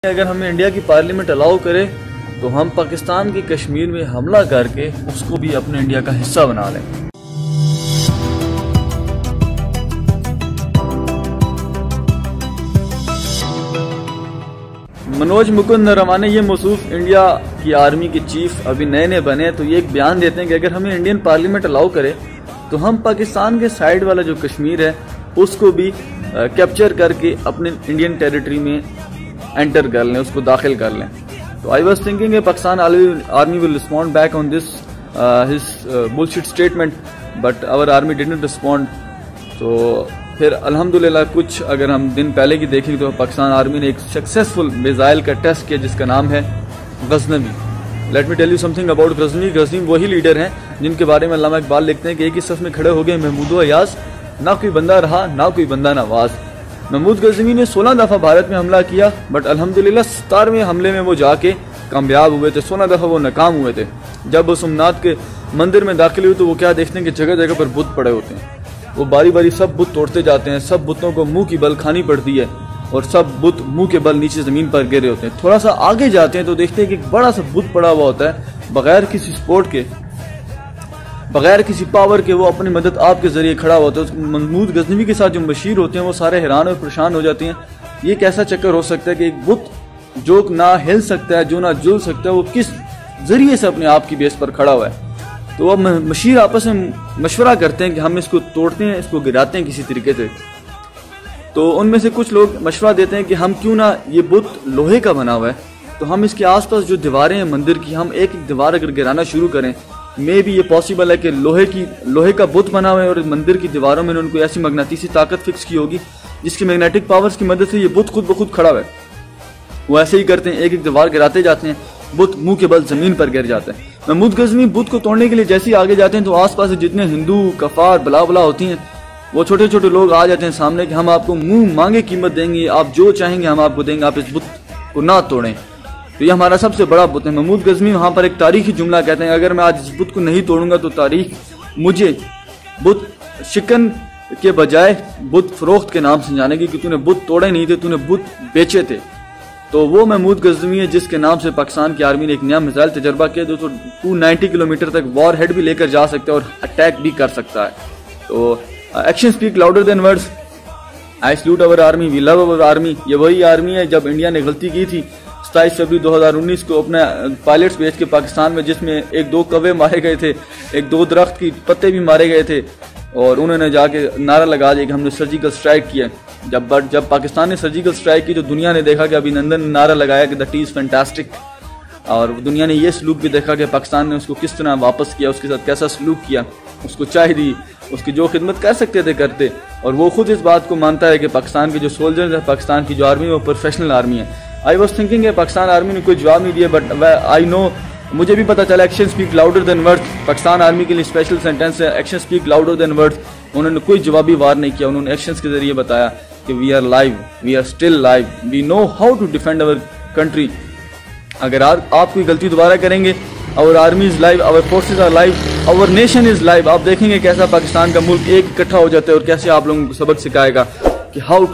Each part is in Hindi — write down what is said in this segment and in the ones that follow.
अगर हमें इंडिया की पार्लियामेंट अलाउ करे तो हम पाकिस्तान के कश्मीर में हमला करके उसको भी अपने इंडिया का हिस्सा बना लें। मनोज मुकुंद नरवणे ये मौसूफ इंडिया की आर्मी के चीफ अभी नए नए बने, तो ये एक बयान देते हैं कि अगर हमें इंडियन पार्लियामेंट अलाउ करे तो हम पाकिस्तान के साइड वाला जो कश्मीर है उसको भी कैप्चर करके अपने इंडियन टेरिटरी में एंटर कर लें, उसको दाखिल कर लें। तो I was thinking Pakistan army will respond back on this his bullshit statement, but our army didn't respond. तो फिर अल्हम्दुलिल्लाह कुछ अगर हम दिन पहले की देखें तो पाकिस्तान आर्मी ने एक सक्सेसफुल मिसाइल का टेस्ट किया जिसका नाम है Ghaznavi. Let me tell you something about Ghaznavi. Ghaznavi वही लीडर हैं जिनके बारे में अल्लामा इकबाल लिखते हैं कि एक ही सफ में खड़े हो गए महमूद अयाज, ना कोई बंदा रहा ना कोई बंदा नवाज। महमूद गजनवी ने 16 दफ़ा भारत में हमला किया, बट अल्हम्दुलिल्लाह 17वें हमले में वो जाके कामयाब हुए थे। 16 दफ़ा वो नाकाम हुए थे। जब वो सोमनाथ के मंदिर में दाखिल हुए तो वो क्या देखते हैं कि जगह जगह पर बुत पड़े होते हैं। वो बारी बारी सब बुत तोड़ते जाते हैं, सब बुतों को मुंह की बल खानी पड़ती है और सब बुत मुंह के बल नीचे जमीन पर गिरे होते हैं। थोड़ा सा आगे जाते हैं तो देखते हैं कि एक बड़ा सा बुत पड़ा हुआ होता है, बगैर किसी सपोर्ट के, बगैर किसी पावर के, वो अपनी मदद आपके जरिए खड़ा हुआ होता है। महमूद गजनवी के साथ जो बशीर होते हैं वो सारे हैरान और परेशान हो जाते हैं। ये कैसा चक्कर हो सकता है कि एक बुत जो ना हिल सकता है, जो ना जुल सकता है, वो किस जरिए से अपने आप की बेस पर खड़ा हुआ है। तो अब मशीर आपस में मशवरा करते हैं कि हम इसको तोड़ते हैं, इसको गिराते हैं किसी तरीके से। तो उनमें से कुछ लोग मशवरा देते हैं कि हम क्यों ना, ये बुत लोहे का बना हुआ है तो हम इसके आसपास जो दीवारें हैं मंदिर की, हम एक एक दीवार अगर गिराना शुरू करें, मे भी ये पॉसिबल है कि लोहे का बुत बना हुआ है और मंदिर की दीवारों में उनको ऐसी मगनातीसी ताकत फिक्स की होगी जिसकी मैग्नेटिक पावर्स की मदद से ये बुत खुद ब खुद खड़ा हुआ है। वो ऐसे ही करते हैं, एक एक दीवार गिराते जाते हैं, बुत मुंह के बल जमीन पर गिर जाते हैं। महमूद गजनवी बुत को तोड़ने के लिए जैसे ही आगे जाते हैं तो आसपास जितने हिंदू कफार बला बला होती हैं वो छोटे छोटे लोग आ जाते हैं सामने कि हम आपको मुंह मांगे कीमत देंगे, आप जो चाहेंगे हम आपको देंगे, आप इस बुत को ना तोड़ें। तो ये हमारा सबसे बड़ा बुत है। महमूद गजनवी वहाँ पर एक तारीखी जुमला कहते हैं, अगर मैं आज इस बुत को नहीं तोड़ूंगा तो तारीख मुझे बुत शिकन के बजाय बुत फरोख्त के नाम से जानेगी कि तूने बुत तोड़े नहीं थे, तूने बुत बेचे थे। तो वो महमूद गजनवी है जिसके नाम से पाकिस्तान की आर्मी ने एक नया मिसाइल तजर्बा किया जो 290 किलोमीटर तक वॉर हेड भी लेकर जा सकता है और अटैक भी कर सकता है। तो action speak louder than words. I salute our army, we love our army. ये वही आर्मी है जब इंडिया ने गलती की थी 27 फरवरी 2019 को अपने पायलट्स भेज के पाकिस्तान में, जिसमें 1-2 कौवे मारे गए थे, 1-2 दरख्त की पत्ते भी मारे गए थे, और उन्होंने जाके नारा लगा दिया कि हमने सर्जिकल स्ट्राइक किया। जब पाकिस्तान ने सर्जिकल स्ट्राइक की तो दुनिया ने देखा कि अभिनंदन ने नारा लगाया कि दैट इज फैंटास्टिक, और दुनिया ने ये सलूक भी देखा कि पाकिस्तान ने उसको किस तरह वापस किया, उसके साथ कैसा सलूक किया, उसको चाय दी, उसकी जो खिदमत कर सकते थे करते। और वो खुद इस बात को मानता है कि पाकिस्तान के जो सोल्जर्स है, पाकिस्तान की जो आर्मी है वो प्रोफेशनल आर्मी है। आई वॉज थिंकिंग पाकिस्तान आर्मी ने कोई जवाब नहीं दिया, बट आई नो, मुझे भी पता चला action speak louder than words. Pakistan army के लिए स्पेशल सेंटेंस है action speak louder than words. उन्होंने कोई जवाबी वार नहीं किया, उन्होंने एक्शंस के जरिए बताया कि we are live, we are still live, we know how to defend our country. अगर आप कोई गलती दोबारा करेंगे, our army is live, our forces are live, our nation is live. आप देखेंगे कैसा पाकिस्तान का मुल्क एक इकट्ठा हो जाता है और कैसे आप लोगों को सबक सिखाएगा कि how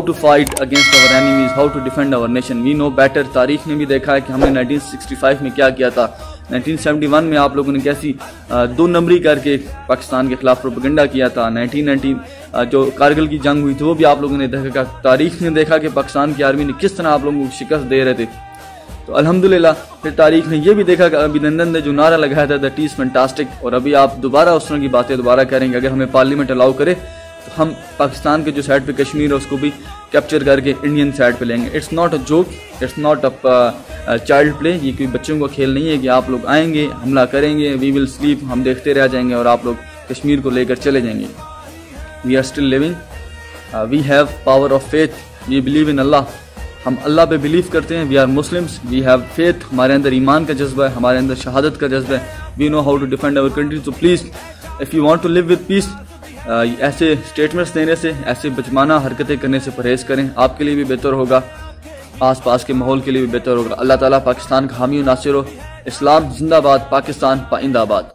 to fight against our enemies, how to defend our nation. We know better. तारीख ने भी देखा है कि हमने 1965 में क्या किया था, 1971 में आप लोगों ने कैसी 2 नंबरी करके पाकिस्तान के खिलाफ प्रोपेगेंडा किया था, 1990 जो कारगिल की जंग हुई थी वो भी आप लोगों ने देखा। तारीख ने देखा कि पाकिस्तान की आर्मी ने किस तरह आप लोगों को शिकस्त दे रहे थे। तो अल्हम्दुलिल्लाह फिर तारीख ने ये भी देखा कि अभिनंदन ने जो नारा लगाया था दैट इज फैंटास्टिक, और अभी आप दोबारा उस तरह की बातें दोबारा करेंगे। अगर हमें पार्लियामेंट अलाउ करे तो हम पाकिस्तान के जो साइड पे कश्मीर है उसको भी कैप्चर करके इंडियन साइड पे लेंगे। It's not a joke, it's not a child play. ये कोई बच्चों का खेल नहीं है कि आप लोग आएंगे, हमला करेंगे, वी विल स्लीप, हम देखते रह जाएंगे और आप लोग कश्मीर को लेकर चले जाएंगे। We are still living, we have power of faith, we believe in Allah. हम अल्लाह पे बिलीव करते हैं। We are Muslims, we have faith, हमारे अंदर ईमान का जज्बा है, हमारे अंदर शहादत का जज्बा है। We know how to defend our country. तो please if you want to live with peace, ऐसे स्टेटमेंट्स देने से, ऐसे बचमाना हरकतें करने से परहेज़ करें। आपके लिए भी बेहतर होगा, आसपास के माहौल के लिए भी बेहतर होगा। अल्लाह ताला पाकिस्तान का हामी और नासिर हो। इस्लाम जिंदाबाद, पाकिस्तान पाइंदाबाद।